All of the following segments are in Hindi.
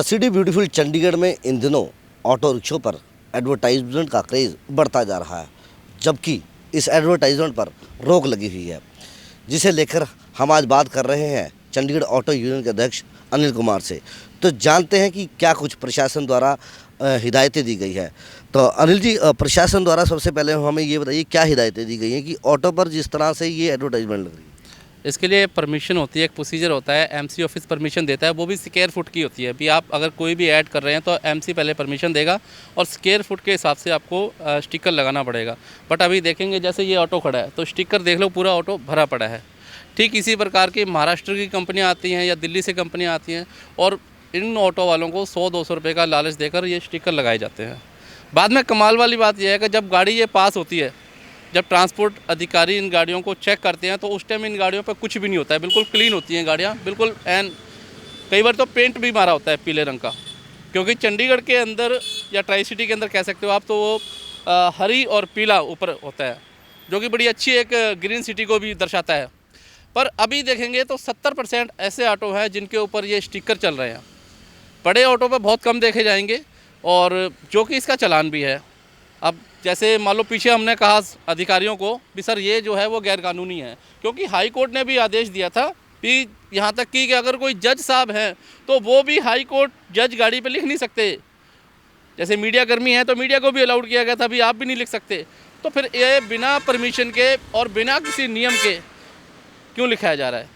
द सिटी ब्यूटीफुल चंडीगढ़ में इन दिनों ऑटो रिक्शों पर एडवर्टाइजमेंट का क्रेज़ बढ़ता जा रहा है, जबकि इस एडवर्टाइजमेंट पर रोक लगी हुई है, जिसे लेकर हम आज बात कर रहे हैं चंडीगढ़ ऑटो यूनियन के अध्यक्ष अनिल कुमार से। तो जानते हैं कि क्या कुछ प्रशासन द्वारा हिदायतें दी गई है। तो अनिल जी, प्रशासन द्वारा सबसे पहले हमें ये बताइए क्या हिदायतें दी गई हैं कि ऑटो पर जिस तरह से ये एडवर्टाइजमेंट लग रही है। इसके लिए परमिशन होती है, एक प्रोसीजर होता है, एमसी ऑफिस परमिशन देता है, वो भी स्क्वायर फुट की होती है। भी आप अगर कोई भी ऐड कर रहे हैं तो एमसी पहले परमिशन देगा और स्क्वायर फुट के हिसाब से आपको स्टिकर लगाना पड़ेगा। बट अभी देखेंगे जैसे ये ऑटो खड़ा है तो स्टिकर देख लो पूरा ऑटो भरा पड़ा है। ठीक इसी प्रकार की महाराष्ट्र की कंपनियाँ आती हैं या दिल्ली से कंपनियाँ आती हैं और इन ऑटो वालों को 100-200 रुपये का लालच देकर ये स्टिकर लगाए जाते हैं। बाद में कमाल वाली बात यह है कि जब गाड़ी ये पास होती है, जब ट्रांसपोर्ट अधिकारी इन गाड़ियों को चेक करते हैं तो उस टाइम इन गाड़ियों पर कुछ भी नहीं होता है, बिल्कुल क्लीन होती हैं गाड़ियाँ, बिल्कुल एंड कई बार तो पेंट भी मारा होता है पीले रंग का। क्योंकि चंडीगढ़ के अंदर या ट्राई सिटी के अंदर कह सकते हो आप, तो वो हरी और पीला ऊपर होता है, जो कि बड़ी अच्छी एक ग्रीन सिटी को भी दर्शाता है। पर अभी देखेंगे तो 70% ऐसे ऑटो हैं जिनके ऊपर ये स्टिकर चल रहे हैं। बड़े ऑटो पर बहुत कम देखे जाएंगे और जो कि इसका चालान भी है। अब जैसे मान लो पीछे हमने कहा अधिकारियों को भी सर ये जो है वो गैरकानूनी है, क्योंकि हाई कोर्ट ने भी आदेश दिया था कि यहाँ तक कि अगर कोई जज साहब हैं तो वो भी हाई कोर्ट जज गाड़ी पे लिख नहीं सकते। जैसे मीडिया कर्मी हैं तो मीडिया को भी अलाउड किया गया था, भी आप भी नहीं लिख सकते। तो फिर ये बिना परमिशन के और बिना किसी नियम के क्यों लिखाया जा रहा है?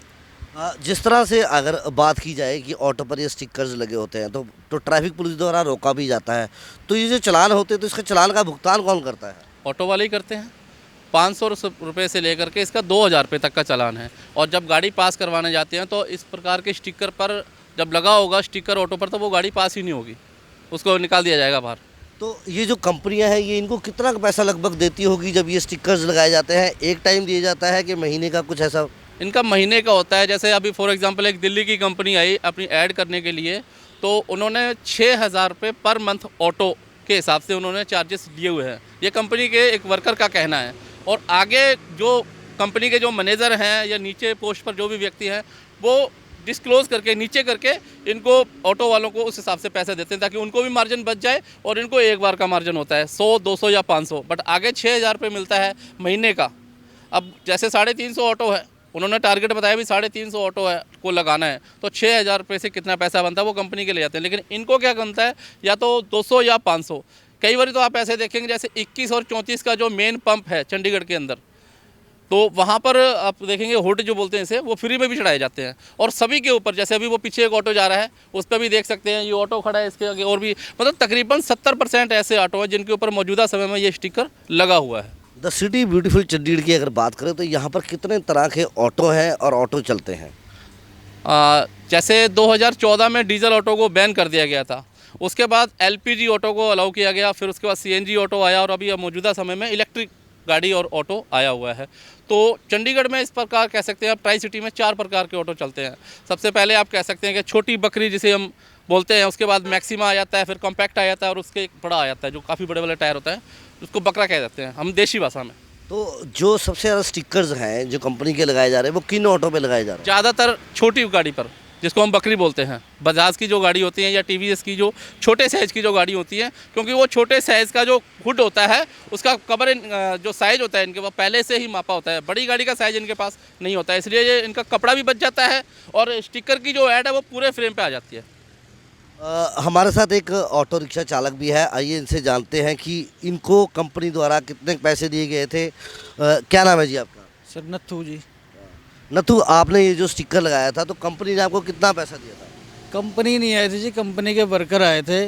जिस तरह से अगर बात की जाए कि ऑटो पर ये स्टिकर्स लगे होते हैं तो ट्रैफिक पुलिस द्वारा रोका भी जाता है, तो ये जो चालान होते हैं तो इसका चालान का भुगतान कौन करता है? ऑटो वाले ही करते हैं। 500 रुपये से लेकर के इसका 2000 रुपये तक का चालान है। और जब गाड़ी पास करवाने जाते हैं तो इस प्रकार के स्टिकर पर जब लगा होगा स्टिकर ऑटो पर, तो वो गाड़ी पास ही नहीं होगी, उसको निकाल दिया जाएगा बाहर। तो ये जो कंपनियां हैं ये इनको कितना पैसा लगभग देती होगी जब ये स्टिकर्स लगाए जाते हैं? एक टाइम दिया जाता है कि महीने का कुछ ऐसा? इनका महीने का होता है। जैसे अभी फॉर एग्जांपल एक दिल्ली की कंपनी आई अपनी ऐड करने के लिए, तो उन्होंने 6000 रुपये पर मंथ ऑटो के हिसाब से उन्होंने चार्जेस लिए हुए हैं। ये कंपनी के एक वर्कर का कहना है। और आगे जो कंपनी के जो मैनेजर हैं या नीचे पोस्ट पर जो भी व्यक्ति हैं वो डिस्क्लोज़ करके नीचे करके इनको ऑटो वालों को उस हिसाब से पैसे देते हैं, ताकि उनको भी मार्जिन बच जाए। और इनको एक बार का मार्जिन होता है 100, 200 या 500, बट आगे 6000 रुपये मिलता है महीने का। अब जैसे 350 ऑटो है, उन्होंने टारगेट बताया भी 350 ऑटो है को लगाना है, तो 6000 रुपये से कितना पैसा बनता है वो कंपनी के ले जाते हैं। लेकिन इनको क्या बनता है, या तो 200 या 500। कई बार तो आप ऐसे देखेंगे जैसे 21 और 34 का जो मेन पंप है चंडीगढ़ के अंदर, तो वहाँ पर आप देखेंगे हुड जो बोलते हैं इसे, वो फ्री में भी चढ़ाए जाते हैं। और सभी के ऊपर, जैसे अभी वो पीछे एक ऑटो जा रहा है उस पर भी देख सकते हैं ये ऑटो खड़ा है, इसके आगे और भी मतलब तकरीबन 70% ऐसे ऑटो हैं जिनके ऊपर मौजूदा समय में ये स्टिकर लगा हुआ है। द सिटी ब्यूटीफुल चंडीगढ़ की अगर बात करें तो यहाँ पर कितने तरह के ऑटो हैं और ऑटो चलते हैं? जैसे 2014 में डीजल ऑटो को बैन कर दिया गया था, उसके बाद एलपीजी ऑटो को अलाउ किया गया, फिर उसके बाद सीएनजी ऑटो आया और अभी मौजूदा समय में इलेक्ट्रिक गाड़ी और ऑटो आया हुआ है। तो चंडीगढ़ में इस प्रकार कह सकते हैं आप, ट्राई सिटी में 4 प्रकार के ऑटो चलते हैं। सबसे पहले आप कह सकते हैं कि छोटी बकरी जिसे हम बोलते हैं, उसके बाद मैक्सिमा आ जाता है, फिर कॉम्पैक्ट आ जाता है और उसके एक बड़ा आ जाता है जो काफ़ी बड़े वाले टायर होता है, उसको बकरा कह जाते हैं हम देशी भाषा में। तो जो सबसे ज़्यादा स्टिकर्स हैं जो कंपनी के लगाए जा रहे हैं वो किन ऑटो पे लगाए जा रहे हैं? ज़्यादातर छोटी गाड़ी पर, जिसको हम बकरी बोलते हैं। बजाज की जो गाड़ी होती है या टीवीएस की जो छोटे साइज़ की जो गाड़ी होती है, क्योंकि वो छोटे साइज़ का जो हुड होता है उसका कवर जो साइज़ होता है इनके वो पहले से ही मापा होता है। बड़ी गाड़ी का साइज़ इनके पास नहीं होता है, इसलिए ये इनका कपड़ा भी बच जाता है और स्टिकर की जो ऐड है वो पूरे फ्रेम पे आ जाती है। हमारे साथ एक ऑटो रिक्शा चालक भी है, आइए इनसे जानते हैं कि इनको कंपनी द्वारा कितने पैसे दिए गए थे। क्या नाम है जी आपका? सर नथू जी। नथु, आपने ये जो स्टिकर लगाया था तो कंपनी ने आपको कितना पैसा दिया था? कंपनी नहीं आई थी जी, कंपनी के वर्कर आए थे,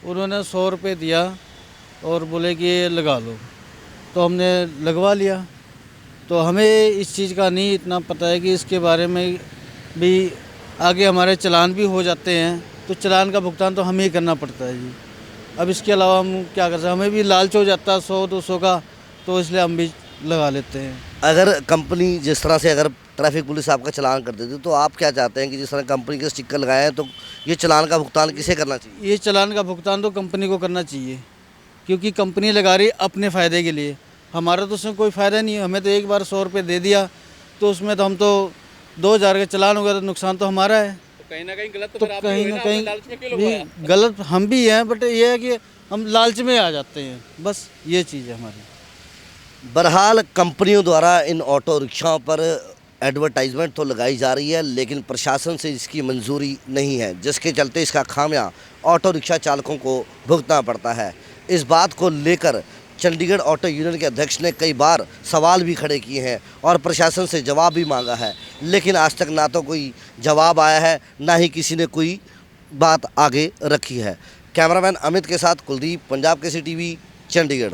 उन्होंने 100 रुपये दिया और बोले कि ये लगा लो, तो हमने लगवा लिया। तो हमें इस चीज़ का नहीं इतना पता है कि इसके बारे में भी आगे हमारे चालान भी हो जाते हैं, तो चालान का भुगतान तो हमें ही करना पड़ता है जी। अब इसके अलावा हम क्या कर सकते हैं, हमें भी लालच हो जाता है 100-200 का, तो इसलिए हम भी लगा लेते हैं। अगर कंपनी जिस तरह से अगर ट्रैफिक पुलिस आपका चालान कर देती तो आप क्या चाहते हैं कि जिस तरह कंपनी के स्टिकर लगाए हैं तो ये चालान का भुगतान किसे करना चाहिए? ये चालान का भुगतान तो कंपनी को करना चाहिए, क्योंकि कंपनी लगा रही है अपने फ़ायदे के लिए। हमारा तो उसमें कोई फ़ायदा नहीं है। हमें तो एक बार 100 रुपये दे दिया तो उसमें तो हम तो 2000 का चालान होगा तो नुकसान तो हमारा है। कहीं ना कहीं गलत तो फिर आप भी कहीं हुए ना ना, आपने कहीं लालच में क्यों भी लगवाया? गलत हम भी हैं, बट ये है कि हम लालच में आ जाते हैं, बस ये चीज़ है हमारी। बहरहाल कंपनियों द्वारा इन ऑटो रिक्शाओं पर एडवर्टाइजमेंट तो लगाई जा रही है, लेकिन प्रशासन से इसकी मंजूरी नहीं है, जिसके चलते इसका खामियां ऑटो रिक्शा चालकों को भुगतना पड़ता है। इस बात को लेकर चंडीगढ़ ऑटो यूनियन के अध्यक्ष ने कई बार सवाल भी खड़े किए हैं और प्रशासन से जवाब भी मांगा है, लेकिन आज तक ना तो कोई जवाब आया है, ना ही किसी ने कोई बात आगे रखी है। कैमरामैन अमित के साथ कुलदीप, पंजाब केसरी टीवी, चंडीगढ़।